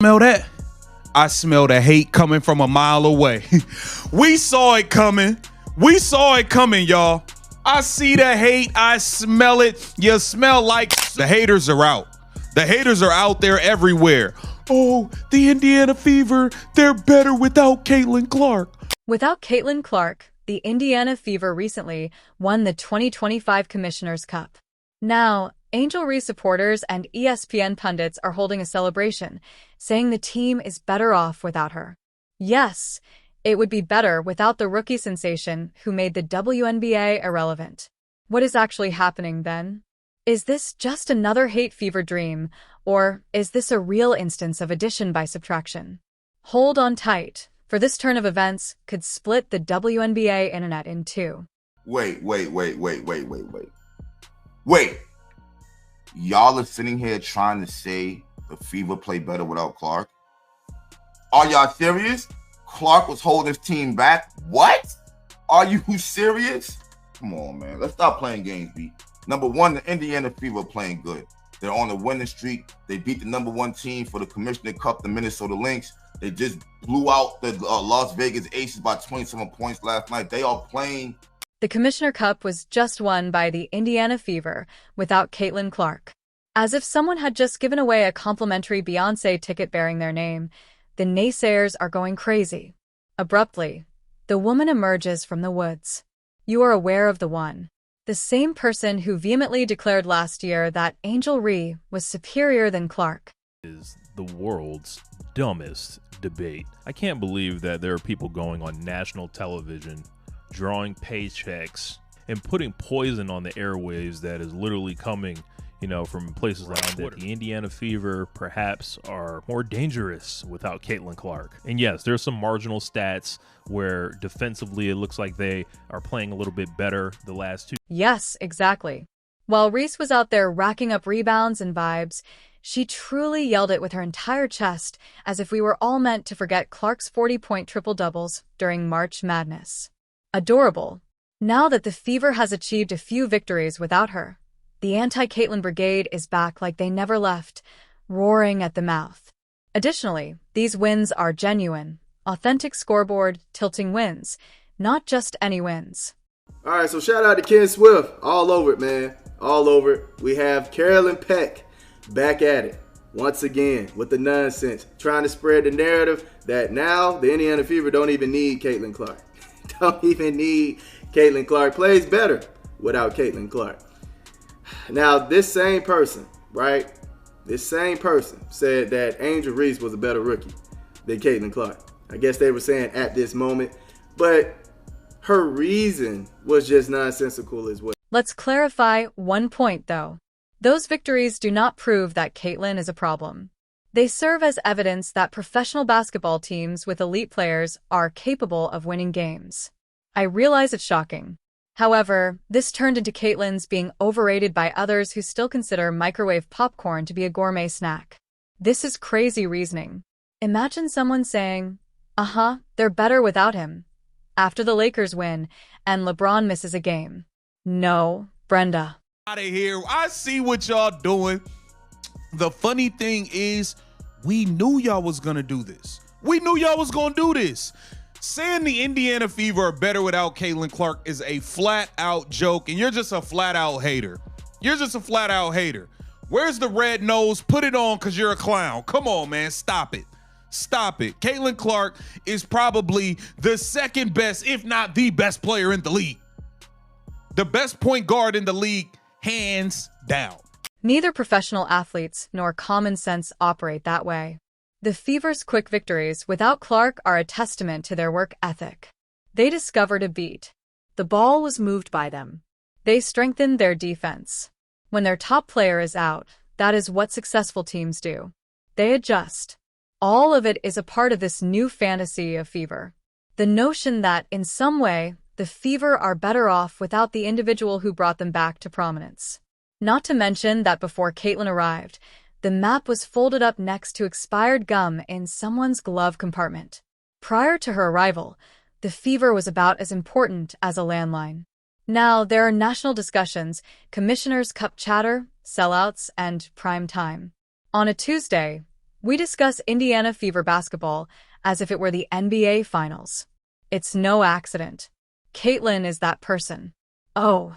Smell that? I smell the hate coming from a mile away. We saw it coming. We saw it coming, y'all. I see the hate. I smell it. You smell like the haters are out. The haters are out there everywhere. Oh, the Indiana Fever, they're better without Caitlin Clark. Without Caitlin Clark, the Indiana Fever recently won the 2025 Commissioner's Cup. Now, Angel Reese supporters and ESPN pundits are holding a celebration, saying the team is better off without her. Yes, it would be better without the rookie sensation who made the WNBA irrelevant. What is actually happening then? Is this just another hate fever dream, or is this a real instance of addition by subtraction? Hold on tight, for this turn of events could split the WNBA internet in two. Wait. Y'all are sitting here trying to say the Fever play better without Clark? Are y'all serious? Clark was holding his team back? What? Are you serious? Come on, man. Let's stop playing games, B. Number one, the Indiana Fever are playing good. They're on a winning streak. They beat the number one team for the Commissioner Cup, the Minnesota Lynx. They just blew out the Las Vegas Aces by 27 points last night. They are playing. The Commissioner Cup was just won by the Indiana Fever without Caitlin Clark. As if someone had just given away a complimentary Beyoncé ticket bearing their name, the naysayers are going crazy. Abruptly, the woman emerges from the woods. You are aware of the one. The same person who vehemently declared last year that Angel Reese was superior than Clark. Is the world's dumbest debate. I can't believe that there are people going on national television drawing paychecks and putting poison on the airwaves that is literally coming, from places like that. The Indiana Fever perhaps are more dangerous without Caitlin Clark. And yes, there's some marginal stats where defensively it looks like they are playing a little bit better the last two. Yes, exactly. While Reese was out there racking up rebounds and vibes, she truly yelled it with her entire chest, as if we were all meant to forget Clark's 40-point triple-doubles during March Madness. Adorable. Now that the Fever has achieved a few victories without her, the anti-Caitlin brigade is back like they never left, roaring at the mouth. Additionally, these wins are genuine, authentic scoreboard tilting wins, not just any wins. All right, so shout out to Ken Swift. All over it, man. All over it. We have Carolyn Peck back at it once again with the nonsense, trying to spread the narrative that now the Indiana Fever don't even need Caitlin Clark. Don't even need Caitlin Clark. Plays better without Caitlin Clark. Now, this same person, right? This same person said that Angel Reese was a better rookie than Caitlin Clark. I guess they were saying at this moment, but her reason was just nonsensical as well. Let's clarify one point, though. Those victories do not prove that Caitlin is a problem. They serve as evidence that professional basketball teams with elite players are capable of winning games. I realize it's shocking. However, this turned into Caitlin's being overrated by others who still consider microwave popcorn to be a gourmet snack. This is crazy reasoning. Imagine someone saying, they're better without him, after the Lakers win and LeBron misses a game. No, Brenda. Out of here. I see what y'all doing. The funny thing is, we knew y'all was going to do this. We knew y'all was going to do this. Saying the Indiana Fever are better without Caitlin Clark is a flat-out joke, and you're just a flat-out hater. You're just a flat-out hater. Where's the red nose? Put it on because you're a clown. Come on, man. Stop it. Stop it. Caitlin Clark is probably the second best, if not the best player in the league. The best point guard in the league, hands down. Neither professional athletes nor common sense operate that way. The Fever's quick victories without Clark are a testament to their work ethic. They discovered a beat. The ball was moved by them. They strengthened their defense. When their top player is out, that is what successful teams do. They adjust. All of it is a part of this new fantasy of Fever. The notion that, in some way, the Fever are better off without the individual who brought them back to prominence. Not to mention that before Caitlin arrived, the map was folded up next to expired gum in someone's glove compartment. Prior to her arrival, the Fever was about as important as a landline. Now, there are national discussions, Commissioner's Cup chatter, sellouts, and prime time. On a Tuesday, We discuss Indiana Fever basketball as if it were the NBA Finals. It's no accident. Caitlin is that person. Oh,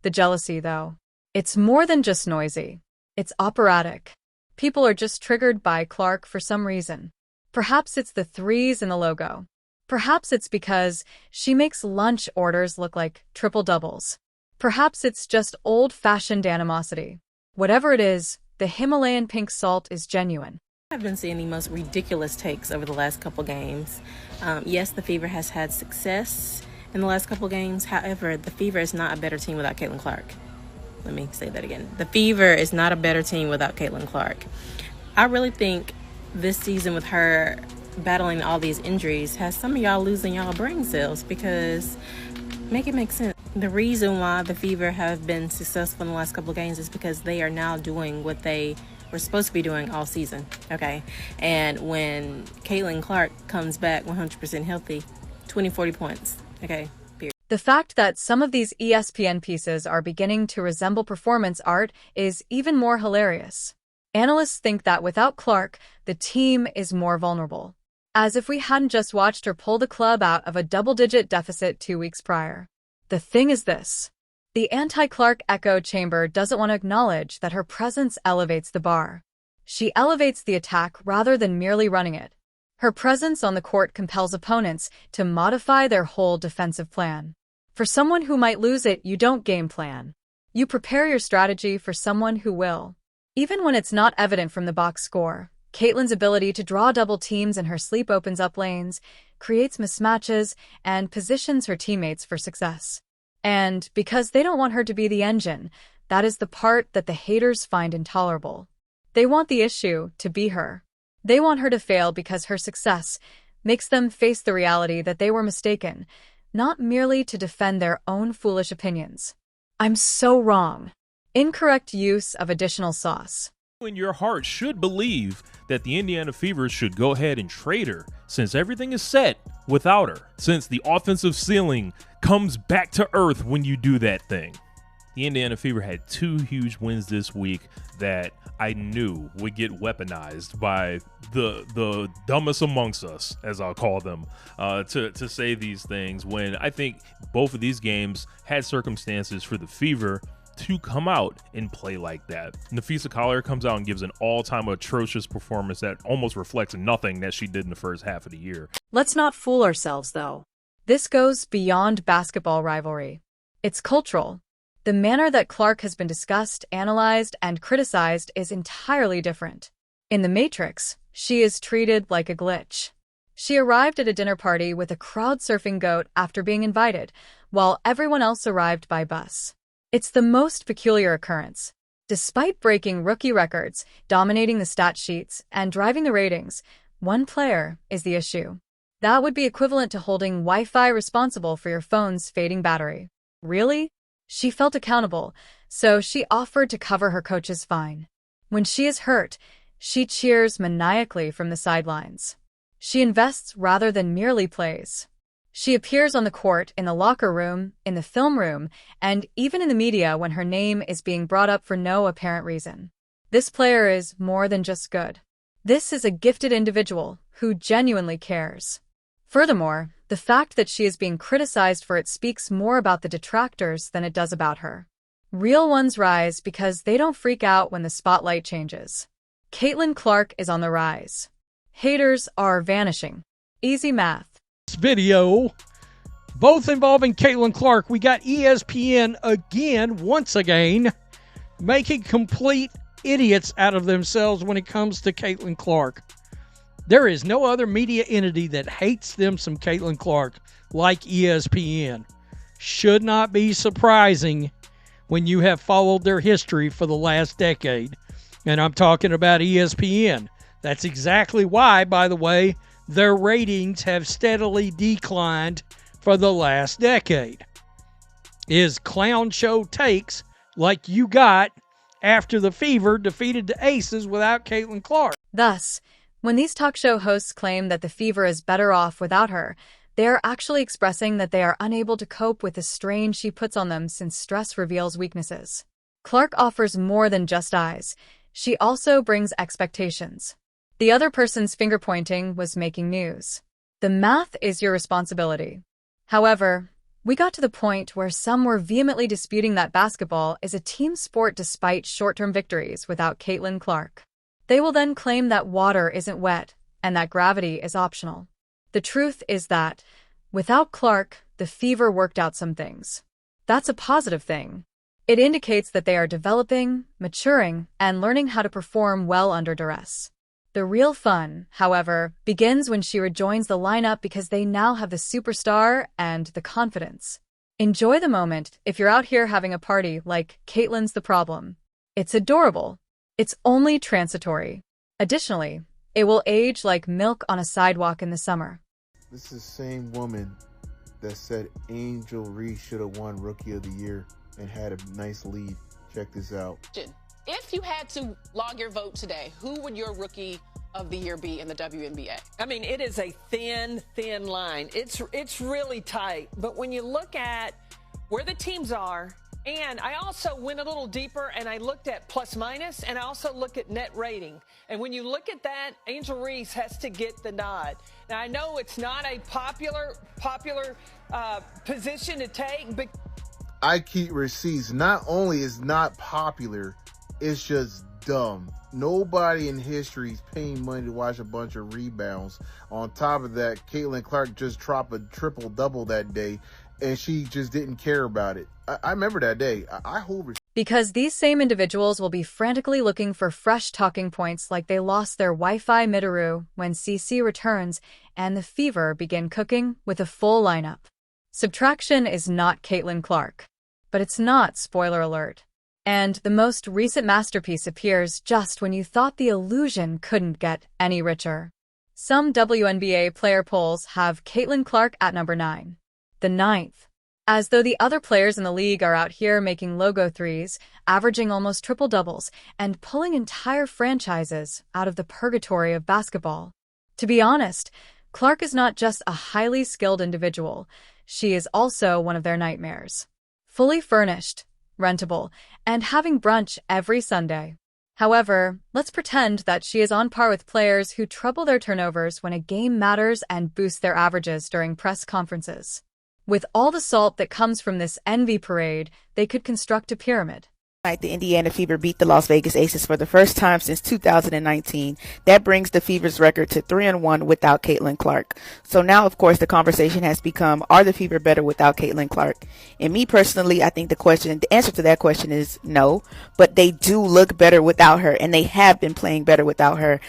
the jealousy, though. It's more than just noisy. It's operatic. People are just triggered by Clark for some reason. Perhaps it's the threes in the logo. Perhaps it's because she makes lunch orders look like triple doubles. Perhaps it's just old-fashioned animosity. Whatever it is, the Himalayan pink salt is genuine. I've been seeing the most ridiculous takes over the last couple games. Yes, the Fever has had success in the last couple games. However, the Fever is not a better team without Caitlin Clark. Let me say that again. The Fever is not a better team without Caitlin Clark. I really think this season with her battling all these injuries has some of y'all losing y'all brain cells, because make it make sense. The reason why the Fever have been successful in the last couple of games is because they are now doing what they were supposed to be doing all season, okay? And when Caitlin Clark comes back 100% healthy, 20-40 points, okay? Period. The fact that some of these ESPN pieces are beginning to resemble performance art is even more hilarious. Analysts think that without Clark, the team is more vulnerable. As if we hadn't just watched her pull the club out of a double-digit deficit 2 weeks prior. The thing is this. The anti-Clark echo chamber doesn't want to acknowledge that her presence elevates the bar. She elevates the attack rather than merely running it. Her presence on the court compels opponents to modify their whole defensive plan. For someone who might lose it, you don't game plan. You prepare your strategy for someone who will. Even when it's not evident from the box score, Caitlin's ability to draw double teams in her sleep opens up lanes, creates mismatches, and positions her teammates for success. And because they don't want her to be the engine, that is the part that the haters find intolerable. They want the issue to be her. They want her to fail because her success makes them face the reality that they were mistaken, not merely to defend their own foolish opinions. I'm so wrong. Incorrect use of additional sauce. In your heart should believe that the Indiana Fever should go ahead and trade her, since everything is set without her, since the offensive ceiling comes back to earth when you do that thing. The Indiana Fever had 2 huge wins this week that I knew would get weaponized by the dumbest amongst us, as I'll call them, to say these things, when I think both of these games had circumstances for the Fever to come out and play like that. Nafisa Collier comes out and gives an all-time atrocious performance that almost reflects nothing that she did in the first half of the year. Let's not fool ourselves, though. This goes beyond basketball rivalry. It's cultural. The manner that Clark has been discussed, analyzed, and criticized is entirely different. In The Matrix, she is treated like a glitch. She arrived at a dinner party with a crowd-surfing goat after being invited, while everyone else arrived by bus. It's the most peculiar occurrence. Despite breaking rookie records, dominating the stat sheets, and driving the ratings, one player is the issue. That would be equivalent to holding Wi-Fi responsible for your phone's fading battery. Really? She felt accountable, so she offered to cover her coach's fine. When she is hurt, she cheers maniacally from the sidelines. She invests rather than merely plays. She appears on the court, in the locker room, in the film room, and even in the media when her name is being brought up for no apparent reason. This player is more than just good. This is a gifted individual who genuinely cares. Furthermore, the fact that she is being criticized for it speaks more about the detractors than it does about her. Real ones rise because they don't freak out when the spotlight changes. Caitlin Clark is on the rise. Haters are vanishing. Easy math. Video, both involving Caitlin Clark. We got ESPN once again, making complete idiots out of themselves when it comes to Caitlin Clark. There is no other media entity that hates them some Caitlin Clark like ESPN. Should not be surprising when you have followed their history for the last decade. And I'm talking about ESPN. That's exactly why, by the way, their ratings have steadily declined for the last decade. Is clown show takes like you got after the Fever defeated the Aces without Caitlin Clark. Thus, when these talk show hosts claim that the Fever is better off without her, they are actually expressing that they are unable to cope with the strain she puts on them since stress reveals weaknesses. Clark offers more than just eyes. She also brings expectations. The other person's finger pointing was making news. The math is your responsibility. However, we got to the point where some were vehemently disputing that basketball is a team sport despite short-term victories without Caitlin Clark. They will then claim that water isn't wet and that gravity is optional. The truth is that, without Clark, the Fever worked out some things. That's a positive thing. It indicates that they are developing, maturing, and learning how to perform well under duress. The real fun, however, begins when she rejoins the lineup because they now have the superstar and the confidence. Enjoy the moment if you're out here having a party like Caitlin's the problem. It's adorable. It's only transitory. Additionally, it will age like milk on a sidewalk in the summer. This is the same woman that said Angel Reese should have won Rookie of the Year and had a nice lead. Check this out. If you had to log your vote today, who would your Rookie of the Year be in the WNBA? I mean, it is a thin line. It's really tight. But when you look at where the teams are, and I also went a little deeper and I looked at plus minus, and I also look at net rating. And when you look at that, Angel Reese has to get the nod. Now, I know it's not a popular position to take, but I keep receipts. Not only is not popular, it's just dumb. Nobody in history is paying money to watch a bunch of rebounds. On top of that, Caitlin Clark just dropped a triple-double that day, and she just didn't care about it. I remember that day. I hold because these same individuals will be frantically looking for fresh talking points like they lost their Wi-Fi Midaru when CC returns and the Fever begin cooking with a full lineup. Subtraction is not Caitlin Clark. But it's not, spoiler alert. And the most recent masterpiece appears just when you thought the illusion couldn't get any richer. Some WNBA player polls have Caitlin Clark at number 9. The 9th. As though the other players in the league are out here making logo threes, averaging almost triple-doubles, and pulling entire franchises out of the purgatory of basketball. To be honest, Clark is not just a highly skilled individual, she is also one of their nightmares. Fully furnished, rentable, and having brunch every Sunday. However, let's pretend that she is on par with players who treble their turnovers when a game matters and boost their averages during press conferences. With all the salt that comes from this envy parade, they could construct a pyramid. The Indiana Fever beat the Las Vegas Aces for the first time since 2019. That brings the Fever's record to 3-1 without Caitlin Clark. So now, of course, the conversation has become, are the Fever better without Caitlin Clark? And me personally, I think the answer to that question is no, but they do look better without her, and they have been playing better without her.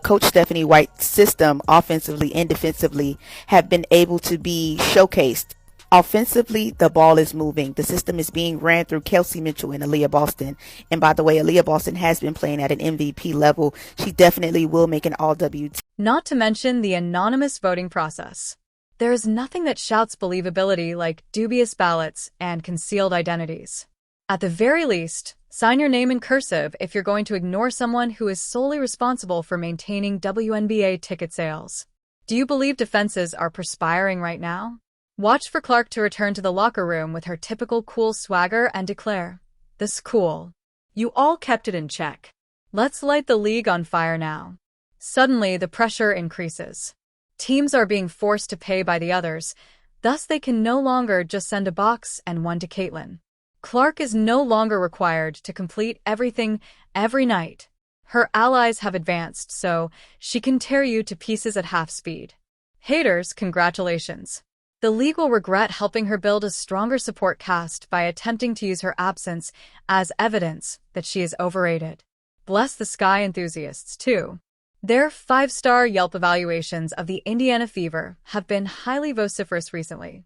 Coach Stephanie White's system, offensively and defensively, have been able to be showcased. Offensively, the ball is moving. The system is being ran through Kelsey Mitchell and Aaliyah Boston. And by the way, Aaliyah Boston has been playing at an MVP level. She definitely will make an all-WT. Not to mention the anonymous voting process. There is nothing that shouts believability like dubious ballots and concealed identities. At the very least, sign your name in cursive if you're going to ignore someone who is solely responsible for maintaining WNBA ticket sales. Do you believe defenses are perspiring right now? Watch for Clark to return to the locker room with her typical cool swagger and declare, "This cool. You all kept it in check. Let's light the league on fire now." Suddenly, the pressure increases. Teams are being forced to pay by the others, thus they can no longer just send a box and one to Caitlin. Clark is no longer required to complete everything every night. Her allies have advanced, so she can tear you to pieces at half speed. Haters, congratulations. The league will regret helping her build a stronger support cast by attempting to use her absence as evidence that she is overrated. Bless the sky enthusiasts, too. Their 5-star Yelp evaluations of the Indiana Fever have been highly vociferous recently.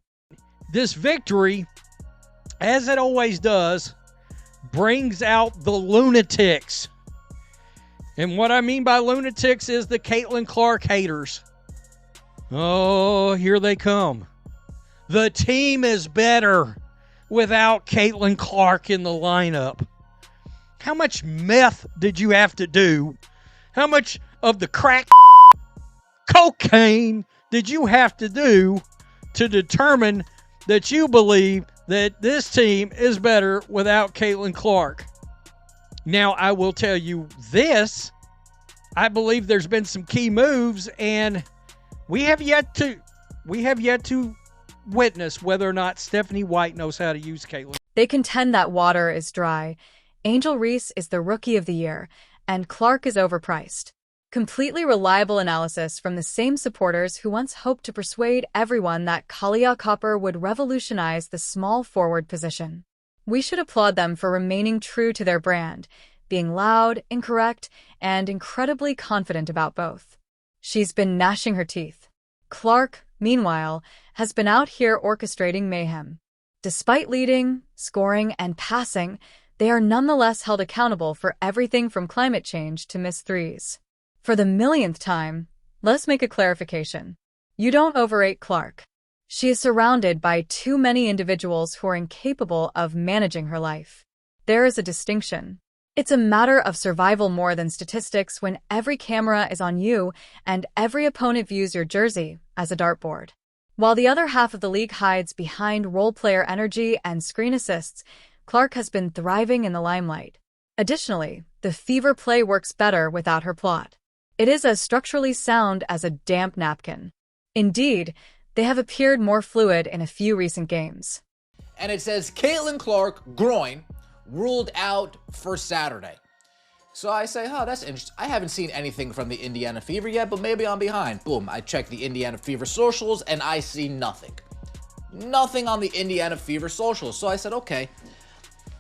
This victory, as it always does, brings out the lunatics. And what I mean by lunatics is the Caitlin Clark haters. Oh, here they come. The team is better without Caitlin Clark in the lineup. How much meth did you have to do? How much of the crack cocaine did you have to do to determine that you believe that this team is better without Caitlin Clark? Now, I will tell you this. I believe there's been some key moves, and we have yet to witness whether or not Stephanie White knows how to use Caitlin. They contend that water is dry. Angel Reese is the Rookie of the Year, and Clark is overpriced. Completely reliable analysis from the same supporters who once hoped to persuade everyone that Kalia Copper would revolutionize the small forward position. We should applaud them for remaining true to their brand, being loud, incorrect, and incredibly confident about both. She's been gnashing her teeth. Clark, meanwhile, has been out here orchestrating mayhem. Despite leading, scoring, and passing, they are nonetheless held accountable for everything from climate change to missed threes. For the millionth time, let's make a clarification. You don't overrate Clark. She is surrounded by too many individuals who are incapable of managing her life. There is a distinction. It's a matter of survival more than statistics when every camera is on you and every opponent views your jersey as a dartboard. While the other half of the league hides behind role-player energy and screen assists, Clark has been thriving in the limelight. Additionally, the Fever play works better without her plot. It is as structurally sound as a damp napkin. Indeed, they have appeared more fluid in a few recent games. And it says Caitlin Clark, groin, ruled out for Saturday. So I say, oh, that's interesting. I haven't seen anything from the Indiana Fever yet, but maybe I'm behind. Boom, I check the Indiana Fever socials and I see nothing. Nothing on the Indiana Fever socials. So I said, okay,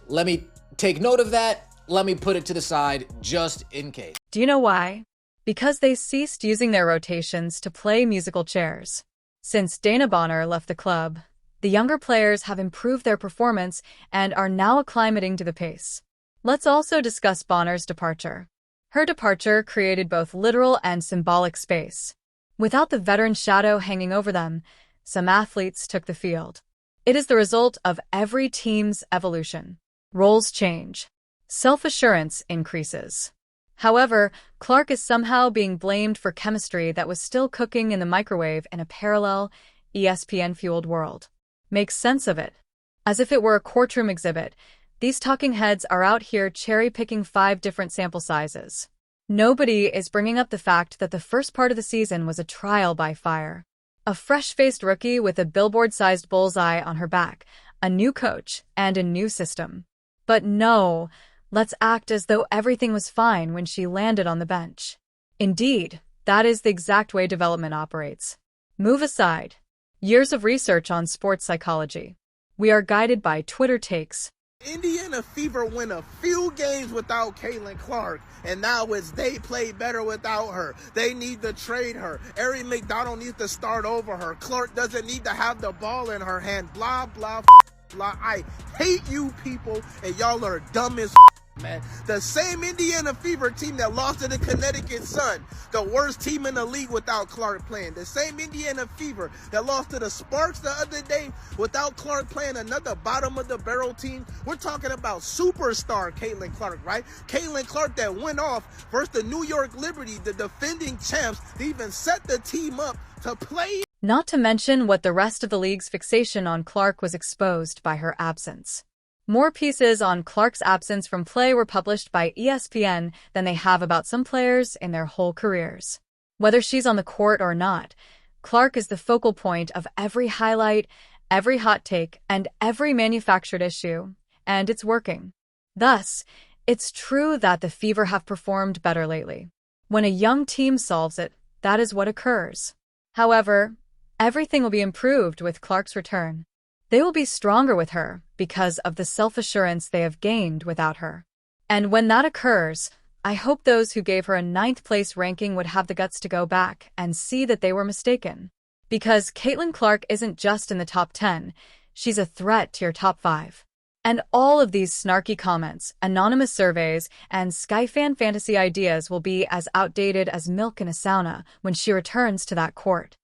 let me take note of that. Let me put it to the side just in case. Do you know why? Because they ceased using their rotations to play musical chairs. Since Dana Bonner left the club, the younger players have improved their performance and are now acclimating to the pace. Let's also discuss Bonner's departure. Her departure created both literal and symbolic space. Without the veteran shadow hanging over them, some athletes took the field. It is the result of every team's evolution. Roles change. Self-assurance increases. However, Clark is somehow being blamed for chemistry that was still cooking in the microwave in a parallel, ESPN-fueled world. Makes sense of it. As if it were a courtroom exhibit, these talking heads are out here cherry-picking 5 different sample sizes. Nobody is bringing up the fact that the first part of the season was a trial by fire. A fresh-faced rookie with a billboard-sized bullseye on her back, a new coach, and a new system. But no, let's act as though everything was fine when she landed on the bench. Indeed, that is the exact way development operates. Move aside. Years of research on sports psychology. We are guided by Twitter takes. Indiana Fever win a few games without Caitlin Clark, and now it's they play better without her. They need to trade her. Erin McDonald needs to start over her. Clark doesn't need to have the ball in her hand. Blah, blah, blah. I hate you people, and y'all are dumb as man. The same Indiana Fever team that lost to the Connecticut Sun, the worst team in the league without Clark playing. The same Indiana Fever that lost to the Sparks the other day without Clark playing, another bottom of the barrel team. We're talking about superstar Caitlin Clark, right? Caitlin Clark that went off versus the New York Liberty, the defending champs, to even set the team up to play. Not to mention what the rest of the league's fixation on Clark was exposed by her absence. More pieces on Clark's absence from play were published by ESPN than they have about some players in their whole careers. Whether she's on the court or not, Clark is the focal point of every highlight, every hot take, and every manufactured issue, and it's working. Thus, it's true that the Fever have performed better lately. When a young team solves it, that is what occurs. However, everything will be improved with Clark's return. They will be stronger with her because of the self-assurance they have gained without her. And when that occurs, I hope those who gave her a 9th place ranking would have the guts to go back and see that they were mistaken. Because Caitlin Clark isn't just in the top 10, she's a threat to your top 5. And all of these snarky comments, anonymous surveys, and Skyfan fantasy ideas will be as outdated as milk in a sauna when she returns to that court.